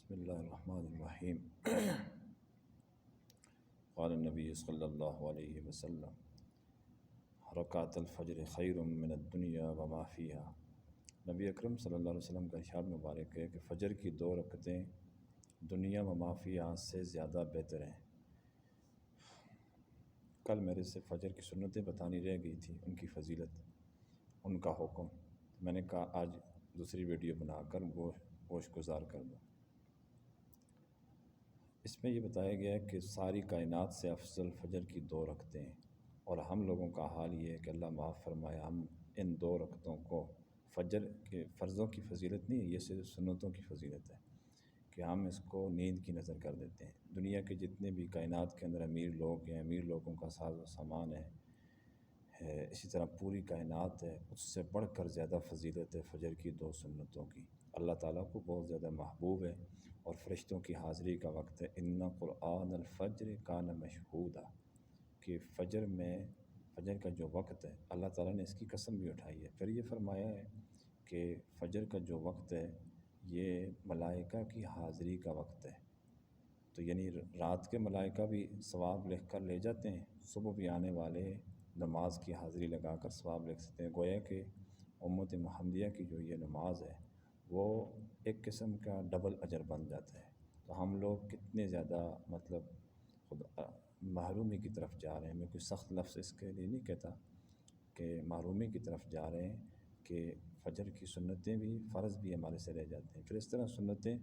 بسم اللہ الرحمن الرحیم قال النبی صلی اللہ علیہ وسلم رکعت الفجر خیر من الدنیا وما فیہا۔ نبی اکرم صلی اللہ علیہ وسلم کا ارشاد مبارک ہے کہ فجر کی 2 رکعتیں دنیا و ما فیہا سے زیادہ بہتر ہیں۔ کل میرے سے فجر کی سنتیں بتانی رہ گئی تھی، ان کی فضیلت، ان کا حکم، میں نے کہا آج دوسری ویڈیو بنا کر وہ گوش گزار کر دوں۔ اس میں یہ بتایا گیا ہے کہ ساری کائنات سے افضل فجر کی 2 رکعتیں ہیں، اور ہم لوگوں کا حال یہ ہے کہ اللہ معاف فرمائے، ہم ان 2 رکعتوں کو فجر کے فرضوں کی فضیلت نہیں ہے، یہ صرف سنتوں کی فضیلت ہے کہ ہم اس کو نیند کی نظر کر دیتے ہیں۔ دنیا کے جتنے بھی کائنات کے اندر امیر لوگ ہیں، امیر لوگوں کا ساز و سامان ہے، اسی طرح پوری کائنات ہے، اس سے بڑھ کر زیادہ فضیلت ہے فجر کی 2 سنتوں کی۔ اللہ تعالیٰ کو بہت زیادہ محبوب ہے، اور فرشتوں کی حاضری کا وقت ہے۔ ان قرآن الفجر کان مشہودا، کہ فجر کا جو وقت ہے، اللہ تعالیٰ نے اس کی قسم بھی اٹھائی ہے۔ پھر یہ فرمایا ہے کہ فجر کا جو وقت ہے یہ ملائکہ کی حاضری کا وقت ہے، تو یعنی رات کے ملائکہ بھی ثواب لکھ کر لے جاتے ہیں، صبح بھی آنے والے نماز کی حاضری لگا کر ثواب لکھ سکتے ہیں۔ گویا کہ امت محمدیہ کی جو یہ نماز ہے وہ ایک قسم کا ڈبل اجر بن جاتا ہے۔ تو ہم لوگ کتنے زیادہ محرومی کی طرف جا رہے ہیں۔ میں کوئی سخت لفظ اس کے لیے نہیں کہتا کہ محرومی کی طرف جا رہے ہیں، کہ فجر کی سنتیں بھی فرض بھی ہمارے سے رہ جاتے ہیں۔ پھر اس طرح سنتیں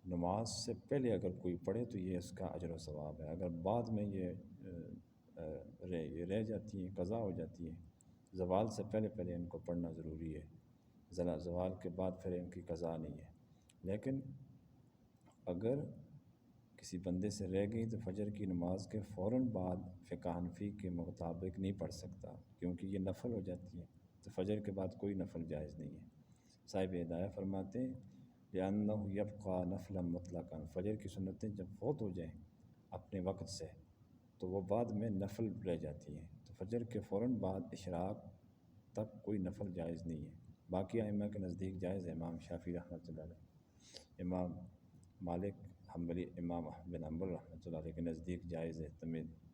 نماز سے پہلے اگر کوئی پڑھے تو یہ اس کا اجر و ثواب ہے، اگر بعد میں یہ رہ جاتی ہیں، قضا ہو جاتی ہیں، زوال سے پہلے ان کو پڑھنا ضروری ہے، زوال کے بعد پھر ان کی قضا نہیں ہے۔ لیکن اگر کسی بندے سے رہ گئی تو فجر کی نماز کے فوراً بعد فقہ حنفی کے مطابق نہیں پڑھ سکتا، کیونکہ یہ نفل ہو جاتی ہے، تو فجر کے بعد کوئی نفل جائز نہیں ہے۔ صاحب ہدایہ فرماتے ہیں لِأَنَّهُ يَبْقَى نَفْلًا مُطْلَقًا، فجر کی سنتیں جب فوت ہو جائیں اپنے وقت سے تو وہ بعد میں نفل رہ جاتی ہیں، تو فجر کے فوراً بعد اشراق تک کوئی نفل جائز نہیں ہے۔ باقی ائمہ کے نزدیک جائز ہے، امام شافعی رحمۃ اللہ علیہ، امام مالک حنبلی، امام احمد بن حنبل رحمۃ اللہ علیہ کے نزدیک جائز ہے،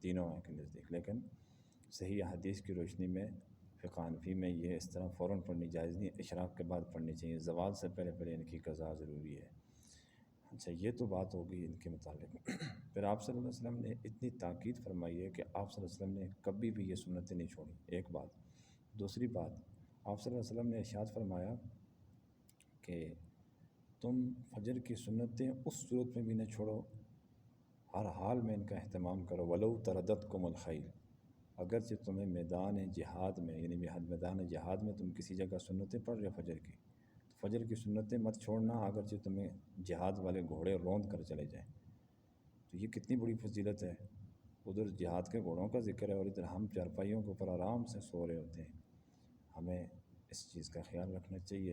تینوں کے نزدیک۔ لیکن صحیح حدیث کی روشنی میں فقہ حنفی میں یہ اس طرح فوراً پڑھنی جائز نہیں، اشراق کے بعد پڑھنی چاہیے، زوال سے پہلے ان کی قضا ضروری ہے۔ اچھا، یہ تو بات ہوگی ان کے متعلق۔ پھر آپ صلی اللہ علیہ وسلم نے اتنی تاکید فرمائی ہے کہ آپ صلی اللہ علیہ وسلم نے کبھی بھی یہ سنتیں نہیں چھوڑیں، ایک بات۔ دوسری بات، آپ صلی اللہ علیہ وسلم نے ارشاد فرمایا کہ تم فجر کی سنتیں اس صورت میں بھی نہ چھوڑو، ہر حال میں ان کا اہتمام کرو، وَلَوْ تَرَدَتْكُمُ الْخَيْلُ، اگرچہ تمہیں میدان جہاد میں، یعنی میدان جہاد میں تم کسی جگہ سنتیں پڑھ رہے ہو فجر کی، تو فجر کی سنتیں مت چھوڑنا، اگرچہ تمہیں جہاد والے گھوڑے روند کر چلے جائیں۔ تو یہ کتنی بڑی فضیلت ہے، ادھر جہاد کے گھوڑوں کا ذکر ہے اور ادھر ہم چارپائیوں کے اوپر آرام سے سو رہے ہوتے ہیں۔ ہمیں اس چیز کا خیال رکھنا چاہیے،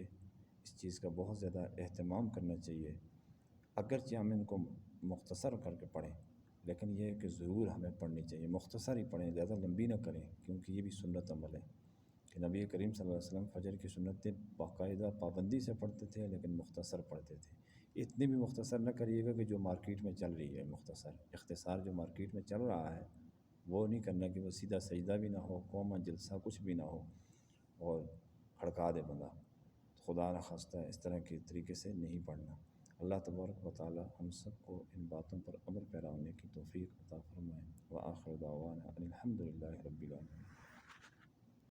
اس چیز کا بہت زیادہ اہتمام کرنا چاہیے، اگرچہ ہم ان کو مختصر کر کے پڑھیں، لیکن یہ ہے کہ ضرور ہمیں پڑھنی چاہیے، مختصر ہی پڑھیں، زیادہ لمبی نہ کریں، کیونکہ یہ بھی سنت عمل ہے کہ نبی کریم صلی اللہ علیہ وسلم فجر کی سنتیں باقاعدہ پابندی سے پڑھتے تھے، لیکن مختصر پڑھتے تھے۔ اتنی بھی مختصر نہ کریے گا کہ جو مارکیٹ میں چل رہی ہے اختصار جو مارکیٹ میں چل رہا ہے وہ نہیں کرنا، کہ وہ سیدھا سجدہ بھی نہ ہو، قوما جلسہ کچھ بھی نہ ہو اور کھڑکا دے بندہ، خدا نہ خواستہ اس طرح کے طریقے سے نہیں پڑھنا۔ اللہ تبارک و تعالی ہم سب کو ان باتوں پر عمل پیرا ہونے کی توفیق عطا فرمائے۔ وآخر دعوانا ان الحمد للہ رب العالمین۔